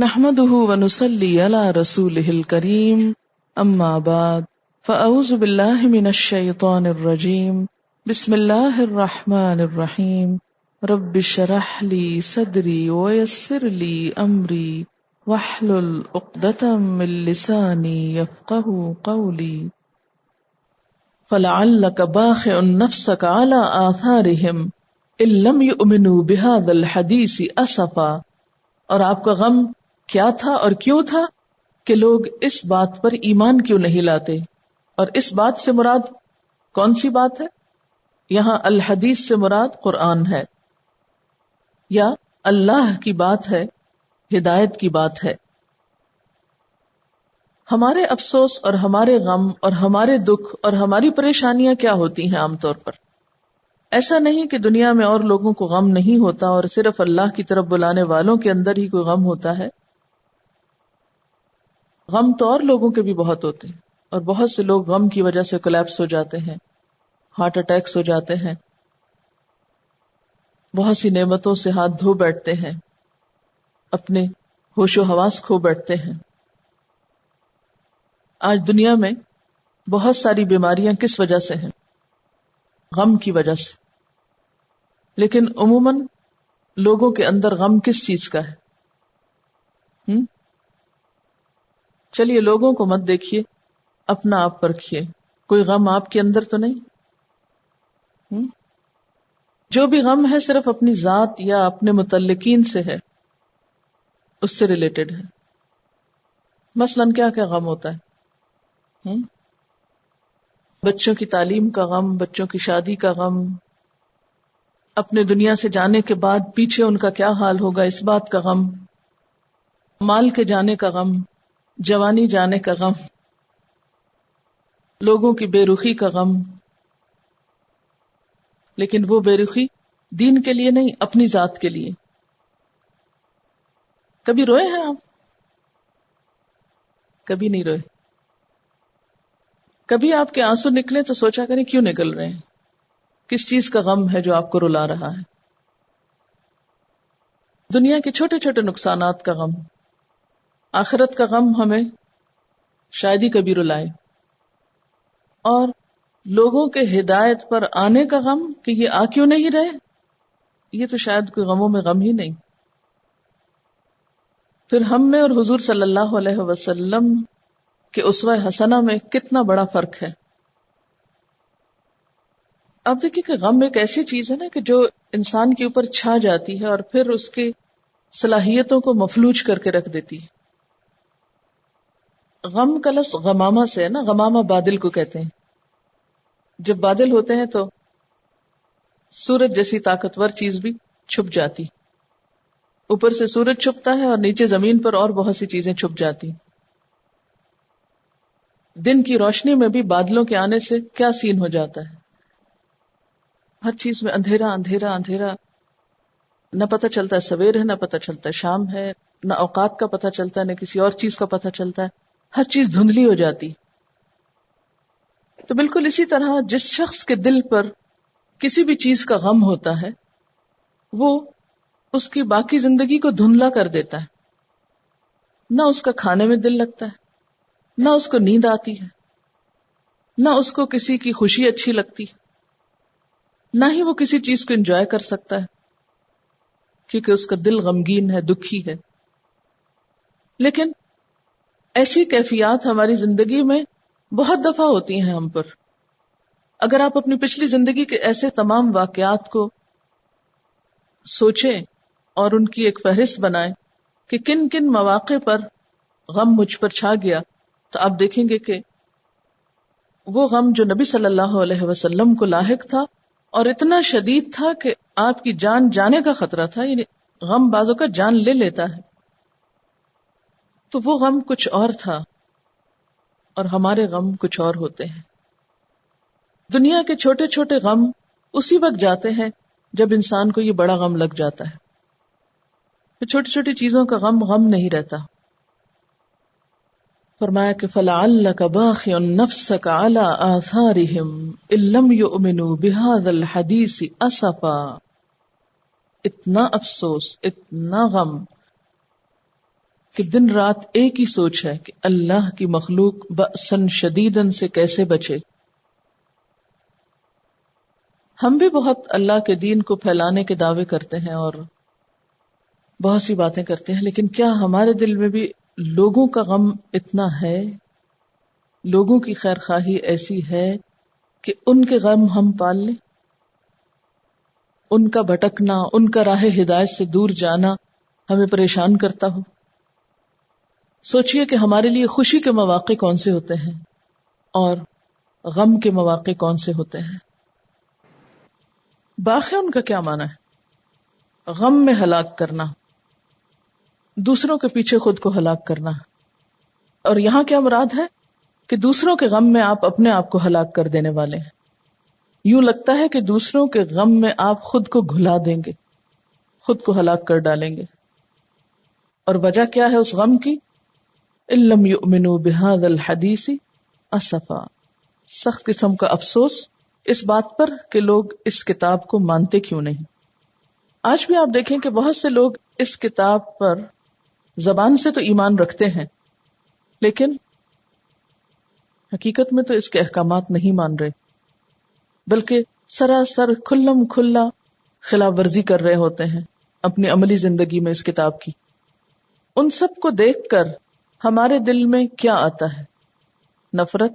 نحمده ونصلي على رسوله الكريم اما بعد فاعوذ بالله من الشيطان الرجيم بسم الله الرحمن الرحيم رب اشرح لي صدري ويسر لي امري واحلل عقدة من لساني يفقهوا قولي فلعلك باخع نفسك على آثارهم ان لم يؤمنوا بهذا الحديث اسفا. اور آپ کا غم کیا تھا اور کیوں تھا کہ لوگ اس بات پر ایمان کیوں نہیں لاتے؟ اور اس بات سے مراد کون سی بات ہے؟ یہاں الحدیث سے مراد قرآن ہے یا اللہ کی بات ہے، ہدایت کی بات ہے. ہمارے افسوس اور ہمارے غم اور ہمارے دکھ اور ہماری پریشانیاں کیا ہوتی ہیں عام طور پر؟ ایسا نہیں کہ دنیا میں اور لوگوں کو غم نہیں ہوتا اور صرف اللہ کی طرف بلانے والوں کے اندر ہی کوئی غم ہوتا ہے. غم تو اور لوگوں کے بھی بہت ہوتے ہیں، اور بہت سے لوگ غم کی وجہ سے کولیپس ہو جاتے ہیں، ہارٹ اٹیکس ہو جاتے ہیں، بہت سی نعمتوں سے ہاتھ دھو بیٹھتے ہیں، اپنے ہوش و حواس کھو بیٹھتے ہیں. آج دنیا میں بہت ساری بیماریاں کس وجہ سے ہیں؟ غم کی وجہ سے. لیکن عموماً لوگوں کے اندر غم کس چیز کا ہے؟ چلیے لوگوں کو مت دیکھیے، اپنا آپ پرکھیے، کوئی غم آپ کے اندر تو نہیں؟ جو بھی غم ہے صرف اپنی ذات یا اپنے متعلقین سے ہے، اس سے ریلیٹڈ ہے. مثلاً کیا کیا غم ہوتا ہے؟ بچوں کی تعلیم کا غم، بچوں کی شادی کا غم، اپنے دنیا سے جانے کے بعد پیچھے ان کا کیا حال ہوگا اس بات کا غم، مال کے جانے کا غم، جوانی جانے کا غم، لوگوں کی بے رخی کا غم. لیکن وہ بے رخی دین کے لیے نہیں، اپنی ذات کے لیے. کبھی روئے ہیں آپ؟ کبھی نہیں روئے؟ کبھی آپ کے آنسو نکلے تو سوچا کریں کیوں نکل رہے ہیں، کس چیز کا غم ہے جو آپ کو رلا رہا ہے؟ دنیا کے چھوٹے چھوٹے نقصانات کا غم، آخرت کا غم ہمیں شاید ہی کبھی رلائے، اور لوگوں کے ہدایت پر آنے کا غم کہ یہ آ کیوں نہیں رہے، یہ تو شاید کوئی غموں میں غم ہی نہیں. پھر ہم میں اور حضور صلی اللہ علیہ وسلم کہ اسوہ حسنہ میں کتنا بڑا فرق ہے. اب دیکھیے کہ غم ایک ایسی چیز ہے نا کہ جو انسان کے اوپر چھا جاتی ہے اور پھر اس کی صلاحیتوں کو مفلوج کر کے رکھ دیتی ہے. غم کا لفظ غمامہ سے ہے نا، غمامہ بادل کو کہتے ہیں. جب بادل ہوتے ہیں تو سورج جیسی طاقتور چیز بھی چھپ جاتی، اوپر سے سورج چھپتا ہے اور نیچے زمین پر اور بہت سی چیزیں چھپ جاتی. دن کی روشنی میں بھی بادلوں کے آنے سے کیا سین ہو جاتا ہے، ہر چیز میں اندھیرا اندھیرا اندھیرا، نہ پتہ چلتا ہے سویر ہے، نہ پتہ چلتا ہے شام ہے، نہ اوقات کا پتہ چلتا ہے، نہ کسی اور چیز کا پتہ چلتا ہے، ہر چیز دھندلی ہو جاتی. تو بالکل اسی طرح جس شخص کے دل پر کسی بھی چیز کا غم ہوتا ہے وہ اس کی باقی زندگی کو دھندلا کر دیتا ہے. نہ اس کا کھانے میں دل لگتا ہے، نہ اس کو نیند آتی ہے، نہ اس کو کسی کی خوشی اچھی لگتی، نہ ہی وہ کسی چیز کو انجوائے کر سکتا ہے کیونکہ اس کا دل غمگین ہے، دکھی ہے. لیکن ایسی کیفیات ہماری زندگی میں بہت دفعہ ہوتی ہیں ہم پر. اگر آپ اپنی پچھلی زندگی کے ایسے تمام واقعات کو سوچیں اور ان کی ایک فہرست بنائیں کہ کن کن مواقع پر غم مجھ پر چھا گیا، تو آپ دیکھیں گے کہ وہ غم جو نبی صلی اللہ علیہ وسلم کو لاحق تھا اور اتنا شدید تھا کہ آپ کی جان جانے کا خطرہ تھا، یعنی غم بازو کا جان لے لیتا ہے، تو وہ غم کچھ اور تھا اور ہمارے غم کچھ اور ہوتے ہیں. دنیا کے چھوٹے چھوٹے غم اسی وقت جاتے ہیں جب انسان کو یہ بڑا غم لگ جاتا ہے. چھوٹی چھوٹی چیزوں کا غم غم نہیں رہتا. فرمایا کہ فَلَعَلَّكَ بَاخِعٌ نَفْسَكَ عَلَىٰ آثَارِهِمْ إِن لَّمْ يُؤْمِنُوا بِهَٰذَا الْحَدِيثِ أَسَفًا. اتنا افسوس، اتنا غم کہ دن رات ایک ہی سوچ ہے کہ اللہ کی مخلوق بأسن شدیدن سے کیسے بچے. ہم بھی بہت اللہ کے دین کو پھیلانے کے دعوے کرتے ہیں اور بہت سی باتیں کرتے ہیں، لیکن کیا ہمارے دل میں بھی لوگوں کا غم اتنا ہے، لوگوں کی خیر خواہی ایسی ہے کہ ان کے غم ہم پال لیں؟ ان کا بھٹکنا، ان کا راہ ہدایت سے دور جانا ہمیں پریشان کرتا ہو؟ سوچئے کہ ہمارے لیے خوشی کے مواقع کون سے ہوتے ہیں اور غم کے مواقع کون سے ہوتے ہیں. باخن کا کیا معنی ہے؟ غم میں ہلاک کرنا، دوسروں کے پیچھے خود کو ہلاک کرنا. اور یہاں کیا مراد ہے کہ دوسروں کے غم میں آپ اپنے آپ کو ہلاک کر دینے والے ہیں. یوں لگتا ہے کہ دوسروں کے غم میں آپ خود کو گھلا دیں گے، خود کو ہلاک کر ڈالیں گے. اور وجہ کیا ہے اس غم کی؟ ان لم یؤمنوا بہذا الحدیث اسفا، سخت قسم کا افسوس اس بات پر کہ لوگ اس کتاب کو مانتے کیوں نہیں. آج بھی آپ دیکھیں کہ بہت سے لوگ اس کتاب پر زبان سے تو ایمان رکھتے ہیں، لیکن حقیقت میں تو اس کے احکامات نہیں مان رہے، بلکہ سراسر کھلم کھلا خلاف ورزی کر رہے ہوتے ہیں اپنی عملی زندگی میں اس کتاب کی. ان سب کو دیکھ کر ہمارے دل میں کیا آتا ہے؟ نفرت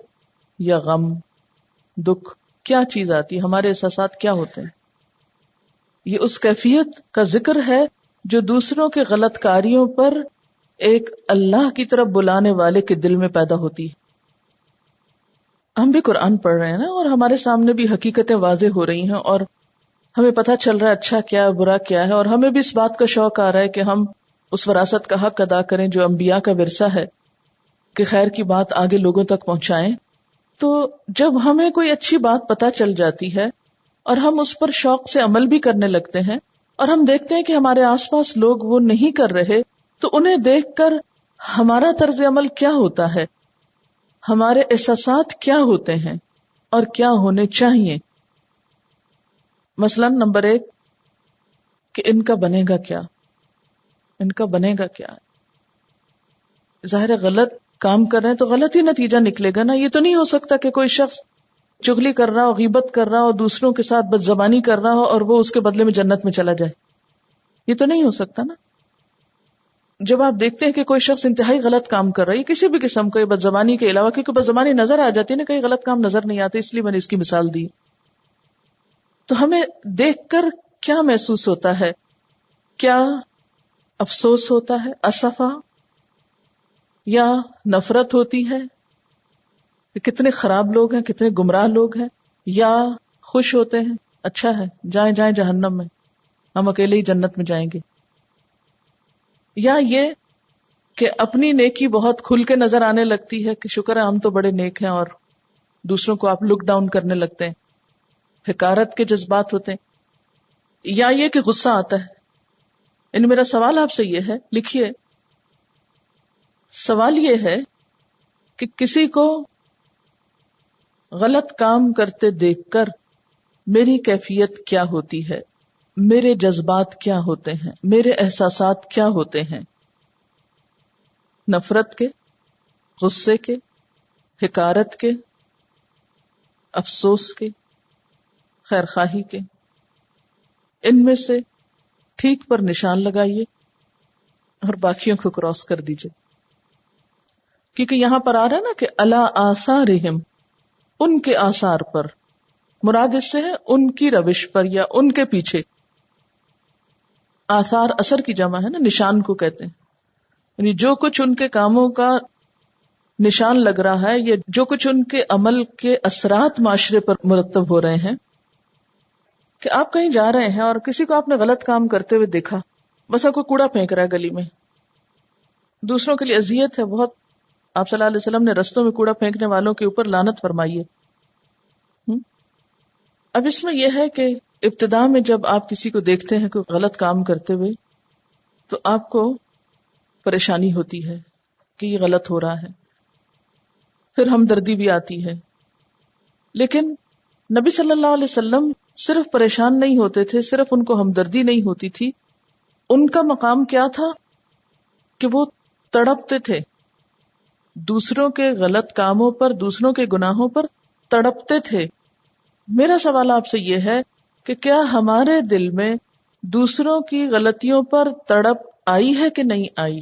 یا غم، دکھ، کیا چیز آتی ہے؟ ہمارے احساسات کیا ہوتے ہیں؟ یہ اس کیفیت کا ذکر ہے جو دوسروں کے غلط کاریوں پر ایک اللہ کی طرف بلانے والے کے دل میں پیدا ہوتی ہے. ہم بھی قرآن پڑھ رہے ہیں نا، اور ہمارے سامنے بھی حقیقتیں واضح ہو رہی ہیں اور ہمیں پتہ چل رہا ہے اچھا کیا ہے، برا کیا ہے، اور ہمیں بھی اس بات کا شوق آ رہا ہے کہ ہم اس وراثت کا حق ادا کریں جو انبیاء کا ورثہ ہے، کہ خیر کی بات آگے لوگوں تک پہنچائیں. تو جب ہمیں کوئی اچھی بات پتہ چل جاتی ہے اور ہم اس پر شوق سے عمل بھی کرنے لگتے ہیں، اور ہم دیکھتے ہیں کہ ہمارے آس پاس لوگ وہ نہیں کر رہے، تو انہیں دیکھ کر ہمارا طرز عمل کیا ہوتا ہے، ہمارے احساسات کیا ہوتے ہیں اور کیا ہونے چاہیے. مثلا نمبر 1 کہ ان کا بنے گا کیا، ان کا بنے گا کیا. ظاہر ہے غلط کام کر رہے ہیں تو غلط ہی نتیجہ نکلے گا نا. یہ تو نہیں ہو سکتا کہ کوئی شخص چغلی کر رہا ہو، غیبت کر رہا ہو، دوسروں کے ساتھ بدزبانی کر رہا ہو اور وہ اس کے بدلے میں جنت میں چلا جائے. یہ تو نہیں ہو سکتا نا. جب آپ دیکھتے ہیں کہ کوئی شخص انتہائی غلط کام کر رہا ہے کسی بھی قسم کا، بدزبانی کے علاوہ، کیونکہ بدزبانی نظر آ جاتی ہے نا، کئی غلط کام نظر نہیں آتے، اس لیے میں نے اس کی مثال دی. تو ہمیں دیکھ کر کیا محسوس ہوتا ہے؟ کیا افسوس ہوتا ہے، اسفا، یا نفرت ہوتی ہے کہ کتنے خراب لوگ ہیں، کتنے گمراہ لوگ ہیں، یا خوش ہوتے ہیں اچھا ہے جائیں جائیں جہنم میں، ہم اکیلے ہی جنت میں جائیں گے. یا یہ کہ اپنی نیکی بہت کھل کے نظر آنے لگتی ہے کہ شکر ہے ہم تو بڑے نیک ہیں، اور دوسروں کو آپ لک ڈاؤن کرنے لگتے ہیں، حقارت کے جذبات ہوتے ہیں. یا یہ کہ غصہ آتا ہے. میرا سوال آپ سے یہ ہے، لکھیے، سوال یہ ہے کہ کسی کو غلط کام کرتے دیکھ کر میری کیفیت کیا ہوتی ہے، میرے جذبات کیا ہوتے ہیں، میرے احساسات کیا ہوتے ہیں؟ نفرت کے، غصے کے، حقارت کے، افسوس کے، خیرخواہی کے. ان میں سے ٹھیک پر نشان لگائیے اور باقیوں کو کراس کر دیجئے. کیونکہ یہاں پر آ رہا ہے نا کہ الا آثارہم، ان کے آثار پر، مراد اس سے ہے ان کی روش پر یا ان کے پیچھے. آثار اثر کی جمع ہے نا، نشان کو کہتے ہیں. یعنی جو کچھ ان کے کاموں کا نشان لگ رہا ہے، یا جو کچھ ان کے عمل کے اثرات معاشرے پر مرتب ہو رہے ہیں. کہ آپ کہیں جا رہے ہیں اور کسی کو آپ نے غلط کام کرتے ہوئے دیکھا، مثلا کوئی کوڑا پھینک رہا ہے گلی میں، دوسروں کے لیے اذیت ہے بہت. آپ صلی اللہ علیہ وسلم نے رستوں میں کوڑا پھینکنے والوں کے اوپر لعنت فرمائی ہے. اب اس میں یہ ہے کہ ابتدا میں جب آپ کسی کو دیکھتے ہیں کوئی غلط کام کرتے ہوئے، تو آپ کو پریشانی ہوتی ہے کہ یہ غلط ہو رہا ہے، پھر ہمدردی بھی آتی ہے. لیکن نبی صلی اللہ علیہ وسلم صرف پریشان نہیں ہوتے تھے، صرف ان کو ہمدردی نہیں ہوتی تھی، ان کا مقام کیا تھا کہ وہ تڑپتے تھے، دوسروں کے غلط کاموں پر، دوسروں کے گناہوں پر تڑپتے تھے. میرا سوال آپ سے یہ ہے کہ کیا ہمارے دل میں دوسروں کی غلطیوں پر تڑپ آئی ہے کہ نہیں آئی؟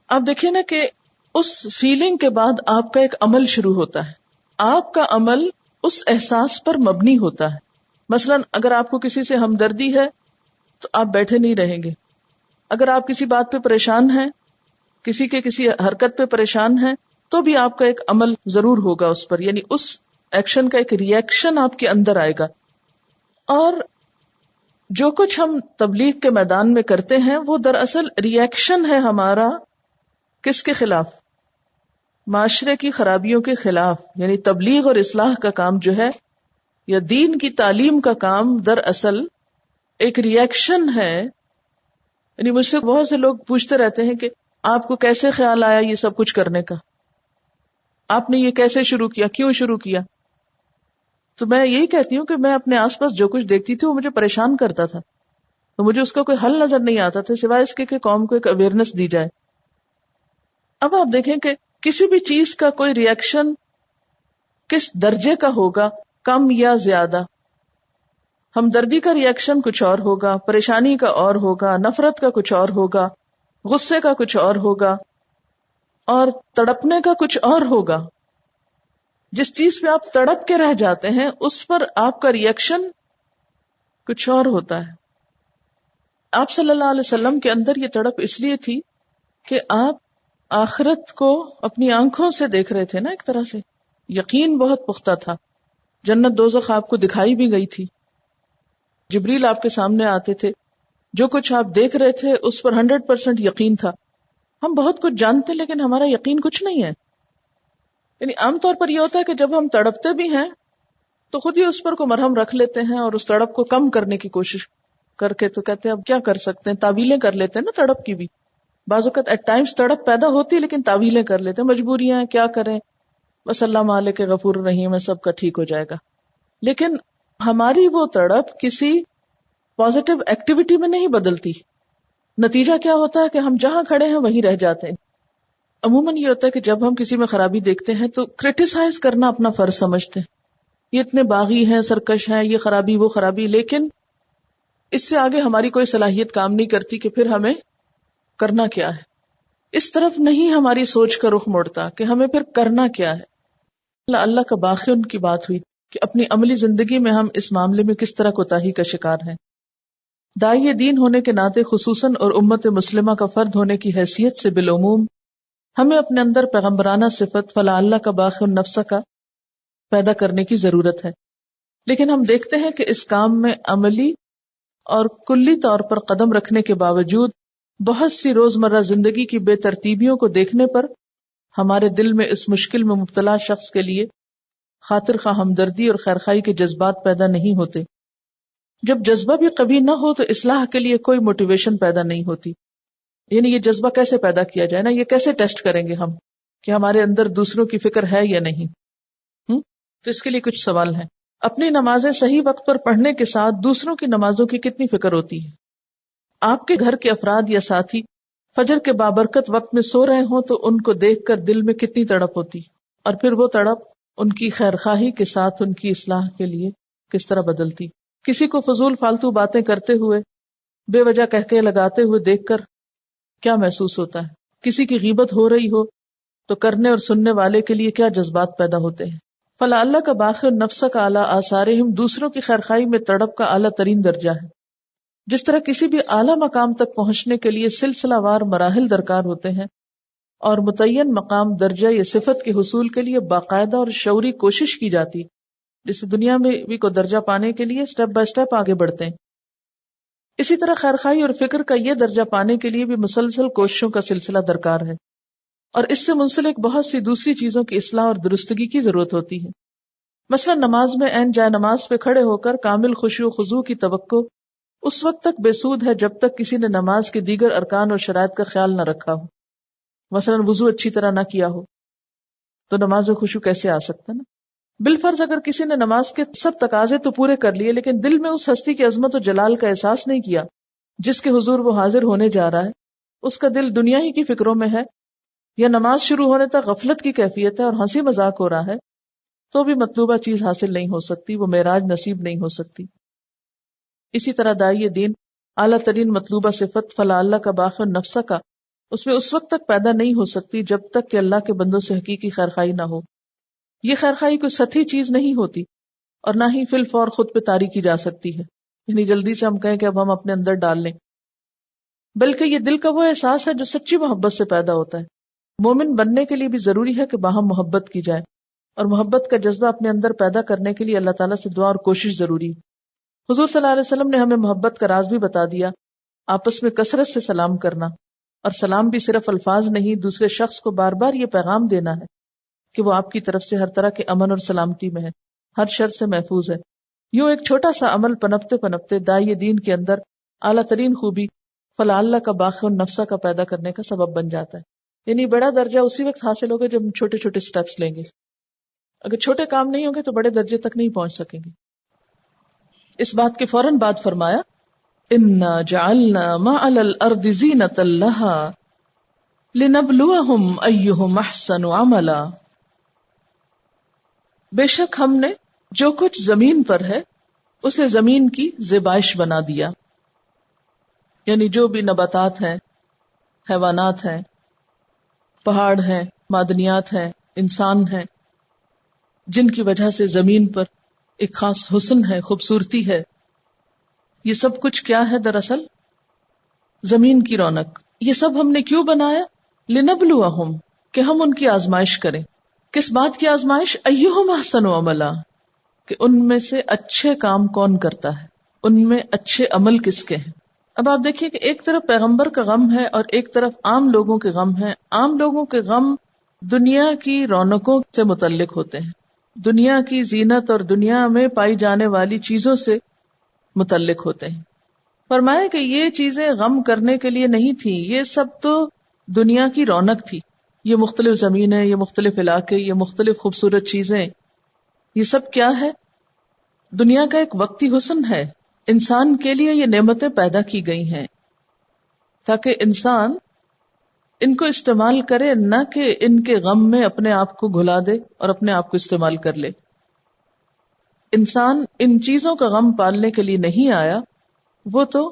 آپ دیکھیں نا کہ اس فیلنگ کے بعد آپ کا ایک عمل شروع ہوتا ہے. آپ کا عمل اس احساس پر مبنی ہوتا ہے. مثلا اگر آپ کو کسی سے ہمدردی ہے تو آپ بیٹھے نہیں رہیں گے. اگر آپ کسی بات پہ پریشان ہیں، کسی حرکت پہ پریشان ہیں، تو بھی آپ کا ایک عمل ضرور ہوگا اس پر، یعنی اس ایکشن کا ایک ری ایکشن آپ کے اندر آئے گا. اور جو کچھ ہم تبلیغ کے میدان میں کرتے ہیں وہ دراصل ری ایکشن ہے ہمارا کس کے خلاف؟ معاشرے کی خرابیوں کے خلاف. یعنی تبلیغ اور اصلاح کا کام جو ہے، یا دین کی تعلیم کا کام، دراصل ایک ری ایکشن ہے. یعنی مجھ سے بہت سے لوگ پوچھتے رہتے ہیں کہ آپ کو کیسے خیال آیا یہ سب کچھ کرنے کا، آپ نے یہ کیسے شروع کیا، کیوں شروع کیا؟ تو میں یہی کہتی ہوں کہ میں اپنے آس پاس جو کچھ دیکھتی تھی وہ مجھے پریشان کرتا تھا، تو مجھے اس کا کوئی حل نظر نہیں آتا تھا سوائے اس کے کہ قوم کو ایک اویئرنیس دی جائے. اب آپ دیکھیں کہ کسی بھی چیز کا کوئی ری ایکشن کس درجے کا ہوگا، کم یا زیادہ. ہمدردی کا ری ایکشن کچھ اور ہوگا، پریشانی کا اور ہوگا، نفرت کا کچھ اور ہوگا، غصے کا کچھ اور ہوگا، اور تڑپنے کا کچھ اور ہوگا. جس چیز پہ آپ تڑپ کے رہ جاتے ہیں اس پر آپ کا ری ایکشن کچھ اور ہوتا ہے. آپ صلی اللہ علیہ وسلم کے اندر یہ تڑپ اس لیے تھی کہ آپ آخرت کو اپنی آنکھوں سے دیکھ رہے تھے نا، ایک طرح سے یقین بہت پختہ تھا. جنت دوزخ آپ کو دکھائی بھی گئی تھی، جبریل آپ کے سامنے آتے تھے، جو کچھ آپ دیکھ رہے تھے اس پر 100% یقین تھا. ہم بہت کچھ جانتے لیکن ہمارا یقین کچھ نہیں ہے. یعنی عام طور پر یہ ہوتا ہے کہ جب ہم تڑپتے بھی ہیں تو خود ہی اس پر کو مرہم رکھ لیتے ہیں اور اس تڑپ کو کم کرنے کی کوشش کر کے تو کہتے ہیں اب کیا کر سکتے ہیں، تعویلیں کر لیتے ہیں نا تڑپ کی بھی. بعض اوقات ایٹ ٹائمز تڑپ پیدا ہوتی ہے لیکن تعویلیں کر لیتے ہیں، مجبوریاں ہیں، کیا کریں، بس اللہ مالک غفور رحیم ہے، سب کا ٹھیک ہو جائے گا. لیکن ہماری وہ تڑپ کسی پازیٹیو ایکٹیویٹی میں نہیں بدلتی. نتیجہ کیا ہوتا ہے کہ ہم جہاں کھڑے ہیں وہیں رہ جاتے ہیں. عموماً یہ ہوتا ہے کہ جب ہم کسی میں خرابی دیکھتے ہیں تو کرٹیسائز کرنا اپنا فرض سمجھتے ہیں، یہ اتنے باغی ہیں، سرکش ہیں، یہ خرابی وہ خرابی. لیکن اس سے آگے ہماری کوئی صلاحیت کام نہیں کرتی کہ پھر ہمیں کرنا کیا ہے. اس طرف نہیں ہماری سوچ کا رخ موڑتا کہ ہمیں پھر کرنا کیا ہے. اللہ کا باخن کی بات ہوئی کہ اپنی عملی زندگی میں ہم اس معاملے میں کس طرح کوتاہی کا شکار ہیں. داعی دین ہونے کے ناطے خصوصاً اور امت مسلمہ کا فرد ہونے کی حیثیت سے بالعموم ہمیں اپنے اندر پیغمبرانہ صفت فلا اللہ کا باخن نفسہ کا پیدا کرنے کی ضرورت ہے. لیکن ہم دیکھتے ہیں کہ اس کام میں عملی اور کلی طور پر قدم رکھنے کے باوجود بہت سی روزمرہ زندگی کی بے ترتیبیوں کو دیکھنے پر ہمارے دل میں اس مشکل میں مبتلا شخص کے لیے خاطر خواہ ہمدردی اور خیرخواہی کے جذبات پیدا نہیں ہوتے. جب جذبہ بھی کبھی نہ ہو تو اصلاح کے لیے کوئی موٹیویشن پیدا نہیں ہوتی. یعنی یہ جذبہ کیسے پیدا کیا جائے نا، یہ کیسے ٹیسٹ کریں گے ہم کہ ہمارے اندر دوسروں کی فکر ہے یا نہیں. تو اس کے لیے کچھ سوال ہیں. اپنی نمازیں صحیح وقت پر پڑھنے کے ساتھ دوسروں کی نمازوں کی کتنی فکر ہوتی ہے؟ آپ کے گھر کے افراد یا ساتھی فجر کے بابرکت وقت میں سو رہے ہوں تو ان کو دیکھ کر دل میں کتنی تڑپ ہوتی، اور پھر وہ تڑپ ان کی خیرخواہی کے ساتھ ان کی اصلاح کے لیے کس طرح بدلتی. کسی کو فضول فالتو باتیں کرتے ہوئے، بے وجہ کہکے لگاتے ہوئے دیکھ کر کیا محسوس ہوتا ہے؟ کسی کی غیبت ہو رہی ہو تو کرنے اور سننے والے کے لیے کیا جذبات پیدا ہوتے ہیں؟ فلا اللہ کا باخر نفس کا اعلیٰ آثارہم دوسروں کی خیرخواہی میں تڑپ کا اعلیٰ ترین درجہ ہے. جس طرح کسی بھی اعلیٰ مقام تک پہنچنے کے لیے سلسلہ وار مراحل درکار ہوتے ہیں اور متعین مقام درجہ یا صفت کے حصول کے لیے باقاعدہ اور شعوری کوشش کی جاتی، جس دنیا میں بھی کو درجہ پانے کے لیے سٹیپ بائی سٹیپ آگے بڑھتے ہیں. اسی طرح خیرخواہی اور فکر کا یہ درجہ پانے کے لیے بھی مسلسل کوششوں کا سلسلہ درکار ہے، اور اس سے منسلک بہت سی دوسری چیزوں کی اصلاح اور درستگی کی ضرورت ہوتی ہے. مثلا نماز میں عین جائے نماز پہ کھڑے ہو کر کامل خشوع و خضوع کی توقع اس وقت تک بے سود ہے جب تک کسی نے نماز کے دیگر ارکان اور شرائط کا خیال نہ رکھا ہو. مثلا وضو اچھی طرح نہ کیا ہو تو نماز میں خشوع کیسے آ سکتا ہے نا. بالفرض اگر کسی نے نماز کے سب تقاضے تو پورے کر لیے لیکن دل میں اس ہستی کی عظمت و جلال کا احساس نہیں کیا جس کے حضور وہ حاضر ہونے جا رہا ہے، اس کا دل دنیا ہی کی فکروں میں ہے، یا نماز شروع ہونے تک غفلت کی کیفیت ہے اور ہنسی مذاق ہو رہا ہے، تو بھی مطلوبہ چیز حاصل نہیں ہو سکتی، وہ معراج نصیب نہیں ہو سکتی۔ اسی طرح داعی دین اعلیٰ ترین مطلوبہ صفت فلا اللہ کا باخر نفسہ کا اس میں اس وقت تک پیدا نہیں ہو سکتی جب تک کہ اللہ کے بندوں سے حقیقی خیرخواہی نہ ہو۔ یہ خیرخواہی کوئی سطحی چیز نہیں ہوتی اور نہ ہی فی الفور خود پہ طاری کی جا سکتی ہے، یعنی جلدی سے ہم کہیں کہ اب ہم اپنے اندر ڈال لیں، بلکہ یہ دل کا وہ احساس ہے جو سچی محبت سے پیدا ہوتا ہے۔ مومن بننے کے لیے بھی ضروری ہے کہ باہم محبت کی جائے، اور محبت کا جذبہ اپنے اندر پیدا کرنے کے لیے اللہ تعالیٰ سے دعا اور کوشش ضروری ہے۔ حضور صلی اللہ علیہ وسلم نے ہمیں محبت کا راز بھی بتا دیا، آپس میں کثرت سے سلام کرنا، اور سلام بھی صرف الفاظ نہیں، دوسرے شخص کو بار بار یہ پیغام دینا ہے کہ وہ آپ کی طرف سے ہر طرح کے امن اور سلامتی میں ہے، ہر شر سے محفوظ ہے۔ یوں ایک چھوٹا سا عمل پنپتے پنپتے داعی دین کے اندر اعلیٰ ترین خوبی فلا اللہ کا باخر نفسہ کا پیدا کرنے کا سبب بن جاتا ہے۔ یعنی بڑا درجہ اسی وقت حاصل ہوگا جب ہم چھوٹے چھوٹے سٹیپس لیں گے، اگر چھوٹے کام نہیں ہوں گے تو بڑے درجے تک نہیں پہنچ سکیں گے۔ اس بات کے فوراً بعد فرمایا انا جعلنا ما علی الارض زینۃ لها لنبلوہم ایہم احسن عملا، بے شک ہم نے جو کچھ زمین پر ہے اسے زمین کی زیبائش بنا دیا، یعنی جو بھی نباتات ہیں، حیوانات ہیں، پہاڑ ہیں، معدنیات ہیں، انسان ہیں، جن کی وجہ سے زمین پر ایک خاص حسن ہے، خوبصورتی ہے، یہ سب کچھ کیا ہے؟ دراصل زمین کی رونق۔ یہ سب ہم نے کیوں بنایا؟ لنبلوہم، کہ ہم ان کی آزمائش کریں۔ کس بات کی آزمائش؟ ایہم احسن عملا، کہ ان میں سے اچھے کام کون کرتا ہے، ان میں اچھے عمل کس کے ہیں۔ اب آپ دیکھیے کہ ایک طرف پیغمبر کا غم ہے اور ایک طرف عام لوگوں کے غم ہے۔ عام لوگوں کے غم دنیا کی رونقوں سے متعلق ہوتے ہیں، دنیا کی زینت اور دنیا میں پائی جانے والی چیزوں سے متعلق ہوتے ہیں۔ فرمایا کہ یہ چیزیں غم کرنے کے لیے نہیں تھی، یہ سب تو دنیا کی رونق تھی۔ یہ مختلف زمینیں، یہ مختلف علاقے، یہ مختلف خوبصورت چیزیں، یہ سب کیا ہے؟ دنیا کا ایک وقتی حسن ہے۔ انسان کے لیے یہ نعمتیں پیدا کی گئی ہیں تاکہ انسان ان کو استعمال کرے، نہ کہ ان کے غم میں اپنے آپ کو گھلا دے اور اپنے آپ کو استعمال کر لے۔ انسان ان چیزوں کا غم پالنے کے لیے نہیں آیا، وہ تو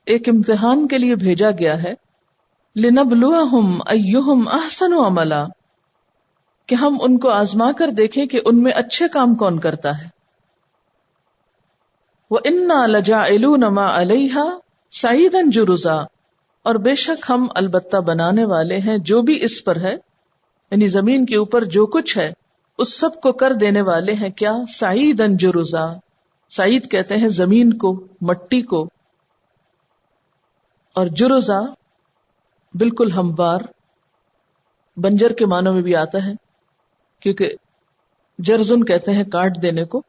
ایک امتحان کے لیے بھیجا گیا ہے۔ لنبلوہم ایہم احسن عملا، کہ ہم ان کو آزما کر دیکھیں کہ ان میں اچھے کام کون کرتا ہے۔ وَإِنَّا لَجَاعِلُونَ مَا عَلَيْهَا صَعِيدًا جُرُزًا، اور بے شک ہم البتہ بنانے والے ہیں جو بھی اس پر ہے، یعنی زمین کے اوپر جو کچھ ہے اس سب کو کر دینے والے ہیں کیا؟ صَعِيدًا جُرُزًا۔ صعید کہتے ہیں زمین کو، مٹی کو، اور جرزا بالکل ہموار، بنجر کے معنوں میں بھی آتا ہے، کیونکہ جرزن کہتے ہیں کاٹ دینے کو،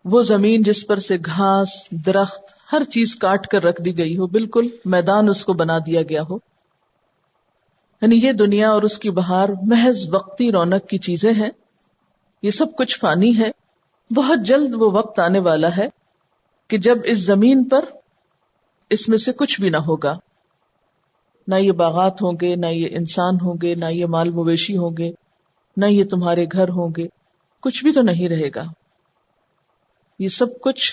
وہ زمین جس پر سے گھاس، درخت، ہر چیز کاٹ کر رکھ دی گئی ہو، بالکل میدان اس کو بنا دیا گیا ہو۔ یعنی یہ دنیا اور اس کی بہار محض وقتی رونق کی چیزیں ہیں، یہ سب کچھ فانی ہے۔ بہت جلد وہ وقت آنے والا ہے کہ جب اس زمین پر اس میں سے کچھ بھی نہ ہوگا، نہ یہ باغات ہوں گے، نہ یہ انسان ہوں گے، نہ یہ مال مویشی ہوں گے، نہ یہ تمہارے گھر ہوں گے، کچھ بھی تو نہیں رہے گا، یہ سب کچھ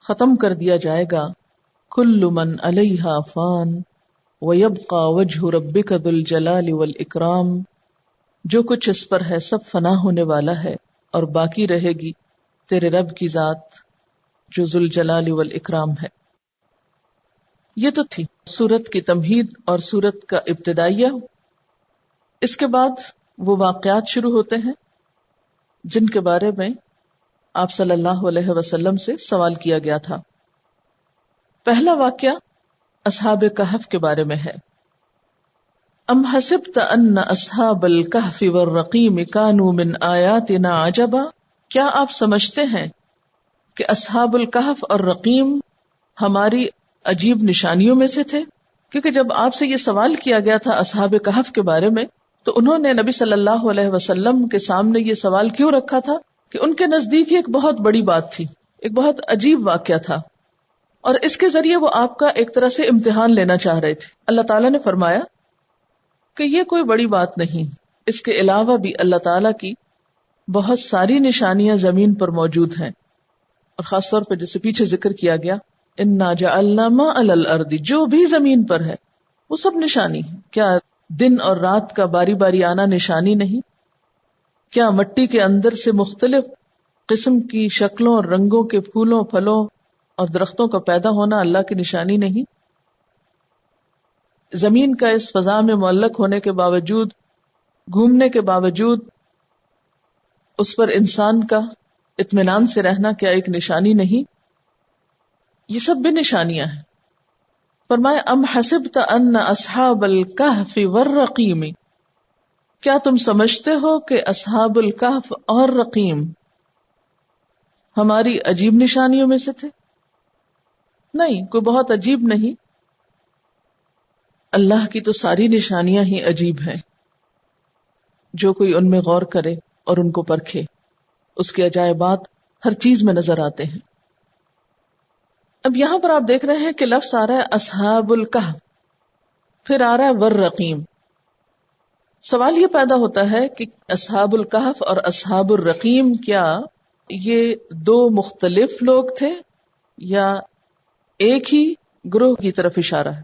ختم کر دیا جائے گا۔ کل من علیہا فان ویبقى وجہ ربک ذو الجلال والاکرام، جو کچھ اس پر ہے سب فنا ہونے والا ہے اور باقی رہے گی تیرے رب کی ذات جو ذو الجلال والاکرام ہے۔ یہ تو تھی سورت کی تمہید اور سورت کا ابتدائیہ۔ اس کے بعد وہ واقعات شروع ہوتے ہیں جن کے بارے میں آپ صلی اللہ علیہ وسلم سے سوال کیا گیا تھا۔ پہلا واقعہ اصحاب کہف کے بارے میں ہے۔ ام حسبت ان اصحاب الکہف والرقیم کانوا من آیاتنا عجبا، کیا آپ سمجھتے ہیں کہ اصحاب الکہف اور رقیم ہماری عجیب نشانیوں میں سے تھے؟ کیونکہ جب آپ سے یہ سوال کیا گیا تھا اصحاب کہف کے بارے میں تو انہوں نے نبی صلی اللہ علیہ وسلم کے سامنے یہ سوال کیوں رکھا تھا کہ ان کے نزدیک ایک بہت بڑی بات تھی، ایک بہت عجیب واقعہ تھا اور اس کے ذریعے وہ آپ کا ایک طرح سے امتحان لینا چاہ رہے تھے. اللہ تعالیٰ نے فرمایا کہ یہ کوئی بڑی بات نہیں، اس کے علاوہ بھی اللہ تعالیٰ کی بہت ساری نشانیاں زمین پر موجود ہیں. اور خاص طور پہ جیسے پیچھے ذکر کیا گیا انا جعلنا ما علی الارض، جو بھی زمین پر ہے وہ سب نشانی ہے. کیا دن اور رات کا باری باری آنا نشانی نہیں؟ کیا مٹی کے اندر سے مختلف قسم کی شکلوں اور رنگوں کے پھولوں، پھلوں اور درختوں کا پیدا ہونا اللہ کی نشانی نہیں؟ زمین کا اس فضا میں معلق ہونے کے باوجود، گھومنے کے باوجود اس پر انسان کا اطمینان سے رہنا کیا ایک نشانی نہیں؟ یہ سب بھی نشانیاں ہیں. فرمایا ام حسبت ان اصحاب الکہف والرقیم، کیا تم سمجھتے ہو کہ اصحاب الکہف اور رقیم ہماری عجیب نشانیوں میں سے تھے؟ نہیں، کوئی بہت عجیب نہیں. اللہ کی تو ساری نشانیاں ہی عجیب ہیں. جو کوئی ان میں غور کرے اور ان کو پرکھے، اس کے عجائبات ہر چیز میں نظر آتے ہیں. اب یہاں پر آپ دیکھ رہے ہیں کہ لفظ آ رہا ہے اصحاب الکہف، پھر آ رہا ہے والرقیم. سوال یہ پیدا ہوتا ہے کہ اصحاب الکہف اور اصحاب الرقیم کیا یہ دو مختلف لوگ تھے یا ایک ہی گروہ کی طرف اشارہ ہے؟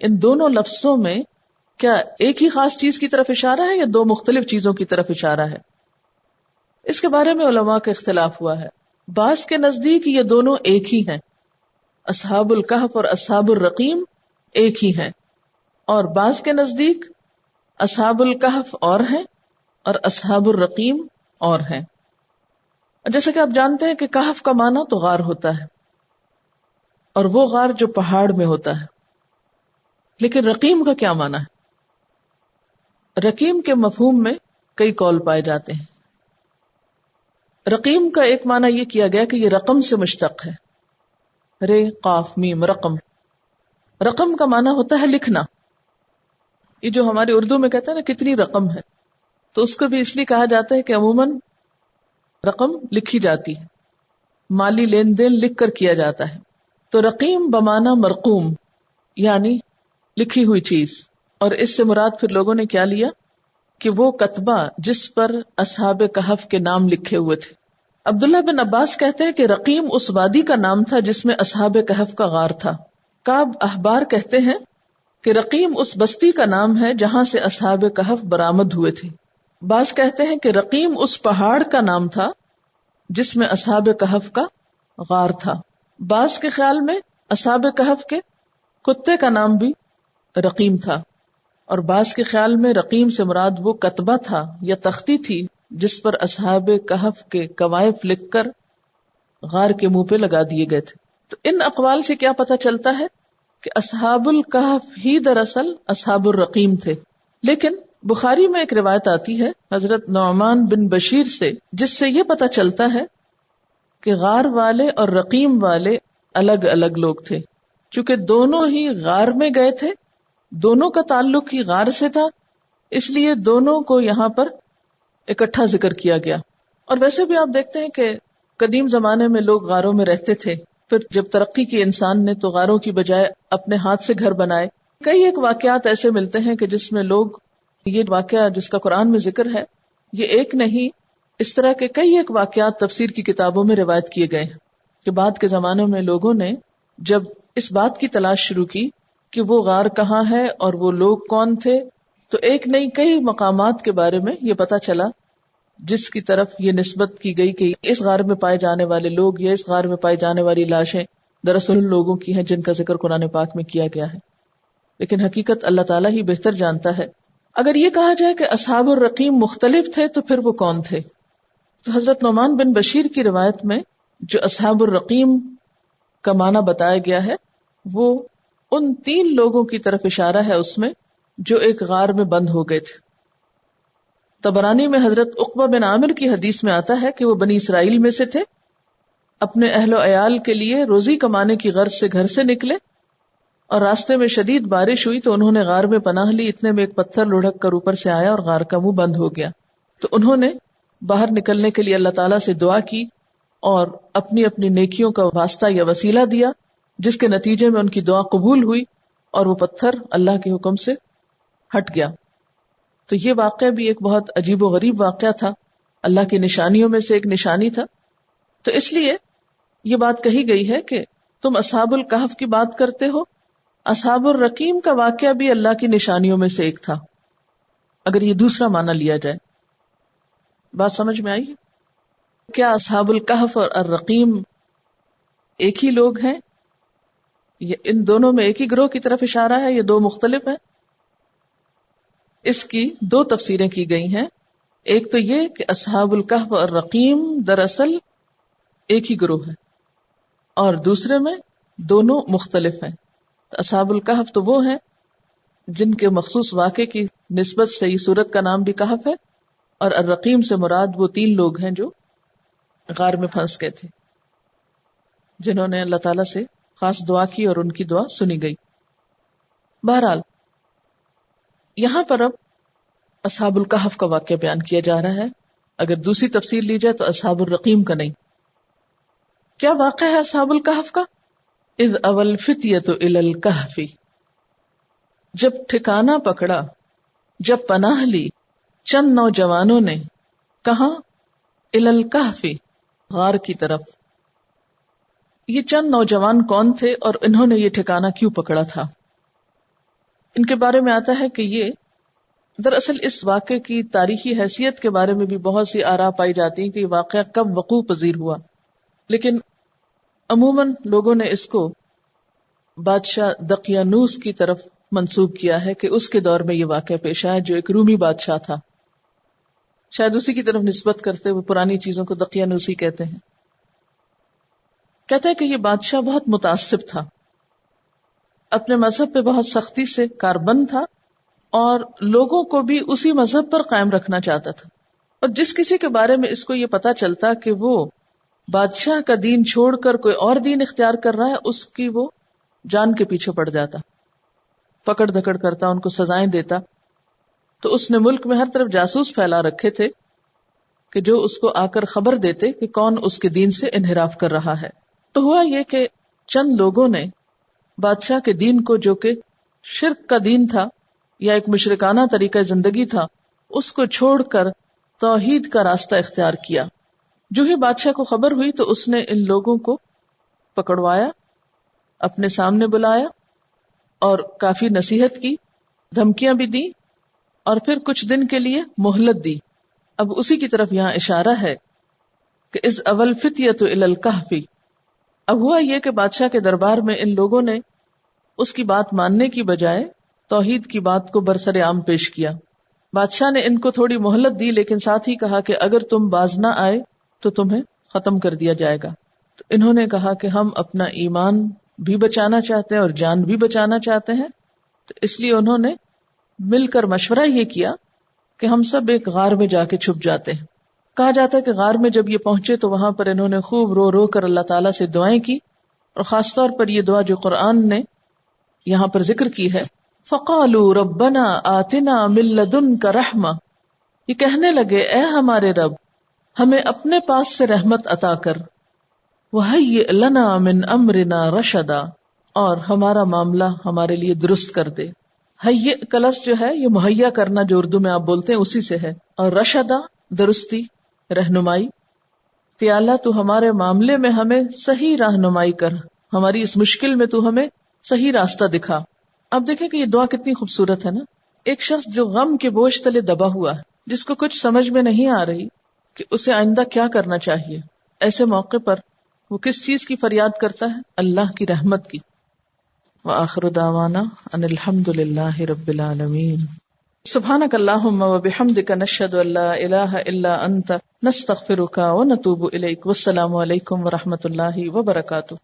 ان دونوں لفظوں میں کیا ایک ہی خاص چیز کی طرف اشارہ ہے یا دو مختلف چیزوں کی طرف اشارہ ہے؟ اس کے بارے میں علماء کا اختلاف ہوا ہے. بعض کے نزدیک یہ دونوں ایک ہی ہیں، اصحاب الکہف اور اصحاب الرقیم ایک ہی ہیں، اور بعض کے نزدیک اصحاب الکہف اور ہیں اور اصحاب الرقیم اور ہیں. جیسا کہ آپ جانتے ہیں کہ کہف کا معنی تو غار ہوتا ہے، اور وہ غار جو پہاڑ میں ہوتا ہے. لیکن رقیم کا کیا معنی ہے؟ رقیم کے مفہوم میں کئی قول پائے جاتے ہیں. رقیم کا ایک معنی یہ کیا گیا کہ یہ رقم سے مشتق ہے، رے قاف میم رقم. رقم کا معنی ہوتا ہے لکھنا. یہ جو ہماری اردو میں کہتے ہیں نا کتنی رقم ہے، تو اس کو بھی اس لیے کہا جاتا ہے کہ عموماً رقم لکھی جاتی ہے، مالی لین دین لکھ کر کیا جاتا ہے. تو رقیم بمعنی مرقوم یعنی لکھی ہوئی چیز. اور اس سے مراد پھر لوگوں نے کیا لیا کہ وہ کتبہ جس پر اصحاب کہف کے نام لکھے ہوئے تھے. عبداللہ بن عباس کہتے ہیں کہ رقیم اس وادی کا نام تھا جس میں اصحاب کہف کا غار تھا. کعب احبار کہتے ہیں کہ رقیم اس بستی کا نام ہے جہاں سے اصحاب کہف برآمد ہوئے تھے. بعض کہتے ہیں کہ رقیم اس پہاڑ کا نام تھا جس میں اصحاب کہف کا غار تھا. بعض کے خیال میں اصحاب کہف کے کتے کا نام بھی رقیم تھا، اور بعض کے خیال میں رقیم سے مراد وہ کتبہ تھا یا تختی تھی جس پر اصحاب کہف کے کوائف لکھ کر غار کے منہ پہ لگا دیے گئے تھے. تو ان اقوال سے کیا پتہ چلتا ہے کہ اصحاب الکہف ہی دراصل اصحاب الرقیم تھے. لیکن بخاری میں ایک روایت آتی ہے حضرت نعمان بن بشیر سے، جس سے یہ پتہ چلتا ہے کہ غار والے اور رقیم والے الگ الگ لوگ تھے. چونکہ دونوں ہی غار میں گئے تھے، دونوں کا تعلق ہی غار سے تھا، اس لیے دونوں کو یہاں پر اکٹھا ذکر کیا گیا. اور ویسے بھی آپ دیکھتے ہیں کہ قدیم زمانے میں لوگ غاروں میں رہتے تھے، پھر جب ترقی کی انسان نے تو غاروں کی بجائے اپنے ہاتھ سے گھر بنائے. کئی ایک واقعات ایسے ملتے ہیں کہ جس میں لوگ، یہ واقعہ جس کا قرآن میں ذکر ہے یہ ایک نہیں، اس طرح کے کئی ایک واقعات تفسیر کی کتابوں میں روایت کیے گئے ہیں کہ بعد کے زمانوں میں لوگوں نے جب اس بات کی تلاش شروع کی کہ وہ غار کہاں ہے اور وہ لوگ کون تھے، تو ایک نہیں کئی مقامات کے بارے میں یہ پتا چلا جس کی طرف یہ نسبت کی گئی کہ اس غار میں پائے جانے والے لوگ یا اس غار میں پائی جانے والی لاشیں دراصل ان لوگوں کی ہیں جن کا ذکر قرآن پاک میں کیا گیا ہے. لیکن حقیقت اللہ تعالیٰ ہی بہتر جانتا ہے. اگر یہ کہا جائے کہ اصحاب الرقیم مختلف تھے تو پھر وہ کون تھے؟ تو حضرت نعمان بن بشیر کی روایت میں جو اصحاب الرقیم کا معنی بتایا گیا ہے وہ ان 3 لوگوں کی طرف اشارہ ہے اس میں جو ایک غار میں بند ہو گئے تھے. طبرانی میں حضرت عقبہ بن عامر کی حدیث میں آتا ہے کہ وہ بنی اسرائیل میں سے تھے، اپنے اہل و عیال کے لیے روزی کمانے کی غرض سے گھر سے نکلے اور راستے میں شدید بارش ہوئی تو انہوں نے غار میں پناہ لی. اتنے میں ایک پتھر لڑھک کر اوپر سے آیا اور غار کا منہ بند ہو گیا. تو انہوں نے باہر نکلنے کے لیے اللہ تعالیٰ سے دعا کی اور اپنی اپنی نیکیوں کا واسطہ یا وسیلہ دیا، جس کے نتیجے میں ان کی دعا قبول ہوئی اور وہ پتھر اللہ کے حکم سے ہٹ گیا۔ تو یہ واقعہ بھی ایک بہت عجیب و غریب واقعہ تھا، اللہ کی نشانیوں میں سے ایک نشانی تھا۔ تو اس لیے یہ بات کہی گئی ہے کہ تم اصحاب الکہف کی بات کرتے ہو، اصحاب الرقیم کا واقعہ بھی اللہ کی نشانیوں میں سے ایک تھا، اگر یہ دوسرا معنی لیا جائے۔ بات سمجھ میں آئی؟ کیا اصحاب الکہف اور الرقیم ایک ہی لوگ ہیں؟ ان دونوں میں ایک ہی گروہ کی طرف اشارہ ہے، یہ دو مختلف ہیں؟ اس کی دو تفسیریں کی گئی ہیں۔ ایک تو یہ کہ اصحاب الکہف اور الرقیم دراصل ایک ہی گروہ ہے، اور دوسرے میں دونوں مختلف ہیں۔ اصحاب الکہف تو وہ ہیں جن کے مخصوص واقعے کی نسبت سے یہ سورت کا نام بھی کہف ہے، اور الرقیم سے مراد وہ 3 لوگ ہیں جو غار میں پھنس گئے تھے، جنہوں نے اللہ تعالیٰ سے خاص دعا کی اور ان کی دعا سنی گئی۔ بہرحال یہاں پر اب اصحاب الکہف کا واقعہ بیان کیا جا رہا ہے، اگر دوسری تفسیر لی جائے تو اصحاب الرقیم کا نہیں۔ کیا واقعہ ہے اصحاب الکہف کا؟ اذ اوى الفتية الى الكهف، جب ٹھکانہ پکڑا، جب پناہ لی چند نوجوانوں نے، کہاں؟ الى الكهف، غار کی طرف۔ یہ چند نوجوان کون تھے اور انہوں نے یہ ٹھکانہ کیوں پکڑا تھا؟ ان کے بارے میں آتا ہے کہ یہ دراصل اس واقعے کی تاریخی حیثیت کے بارے میں بھی بہت سی آراء پائی جاتی ہیں کہ یہ واقعہ کب وقوع پذیر ہوا، لیکن عموماً لوگوں نے اس کو بادشاہ دقیانوس کی طرف منسوب کیا ہے کہ اس کے دور میں یہ واقعہ پیش آیا، جو ایک رومی بادشاہ تھا، شاید اسی کی طرف نسبت کرتے ہوئے پرانی چیزوں کو دقیانوسی کہتے ہیں۔ کہتے ہیں کہ یہ بادشاہ بہت متعصب تھا، اپنے مذہب پہ بہت سختی سے کاربند تھا، اور لوگوں کو بھی اسی مذہب پر قائم رکھنا چاہتا تھا، اور جس کسی کے بارے میں اس کو یہ پتا چلتا کہ وہ بادشاہ کا دین چھوڑ کر کوئی اور دین اختیار کر رہا ہے، اس کی وہ جان کے پیچھے پڑ جاتا، پکڑ دھکڑ کرتا، ان کو سزائیں دیتا۔ تو اس نے ملک میں ہر طرف جاسوس پھیلا رکھے تھے کہ جو اس کو آ کر خبر دیتے کہ کون اس کے دین سے انحراف کر رہا ہے۔ تو ہوا یہ کہ چند لوگوں نے بادشاہ کے دین کو، جو کہ شرک کا دین تھا یا ایک مشرکانہ طریقہ زندگی تھا، اس کو چھوڑ کر توحید کا راستہ اختیار کیا۔ جو ہی بادشاہ کو خبر ہوئی تو اس نے ان لوگوں کو پکڑوایا، اپنے سامنے بلایا اور کافی نصیحت کی، دھمکیاں بھی دی، اور پھر کچھ دن کے لیے مہلت دی۔ اب اسی کی طرف یہاں اشارہ ہے کہ اذ اوى الفتية الى الكهف۔ اب ہوا یہ کہ بادشاہ کے دربار میں ان لوگوں نے اس کی بات ماننے کی بجائے توحید کی بات کو برسر عام پیش کیا۔ بادشاہ نے ان کو تھوڑی مہلت دی، لیکن ساتھ ہی کہا کہ اگر تم باز نہ آئے تو تمہیں ختم کر دیا جائے گا۔ تو انہوں نے کہا کہ ہم اپنا ایمان بھی بچانا چاہتے ہیں اور جان بھی بچانا چاہتے ہیں، تو اس لیے انہوں نے مل کر مشورہ یہ کیا کہ ہم سب ایک غار میں جا کے چھپ جاتے ہیں۔ کہا جاتا ہے کہ غار میں جب یہ پہنچے تو وہاں پر انہوں نے خوب رو رو کر اللہ تعالیٰ سے دعائیں کی، اور خاص طور پر یہ دعا جو قرآن نے یہاں پر ذکر کی ہے، فَقَالُوا رَبَّنَا آتِنَا مِن لَّدُنْكَ رَحْمَةً، یہ کہنے لگے اے ہمارے رب ہمیں اپنے پاس سے رحمت عطا کر، وَهَيِّئْ لَنَا مِنْ أَمْرِنَا رَشَدًا، اور ہمارا معاملہ ہمارے لیے درست کر دے۔ ہیئ کا لفظ جو ہے یہ مہیا کرنا جو اردو میں آپ بولتے ہیں اسی سے ہے، اور رشدہ درستی، رہنمائی، کہ اللہ تو ہمارے معاملے میں ہمیں صحیح رہنمائی کر، ہماری اس مشکل میں تو ہمیں صحیح راستہ دکھا۔ اب دیکھیں کہ یہ دعا کتنی خوبصورت ہے نا۔ ایک شخص جو غم کے بوجھ تلے دبا ہوا ہے، جس کو کچھ سمجھ میں نہیں آ رہی کہ اسے آئندہ کیا کرنا چاہیے، ایسے موقع پر وہ کس چیز کی فریاد کرتا ہے؟ اللہ کی رحمت کی۔ وآخر دعوانا ان الحمد للہ رب العالمین۔ سبحانک اللہم وبحمدک نشہد ان لا الہ الا انت نستغفرک ونتوب الیک۔ والسلام علیکم ورحمۃ اللہ وبرکاتہ۔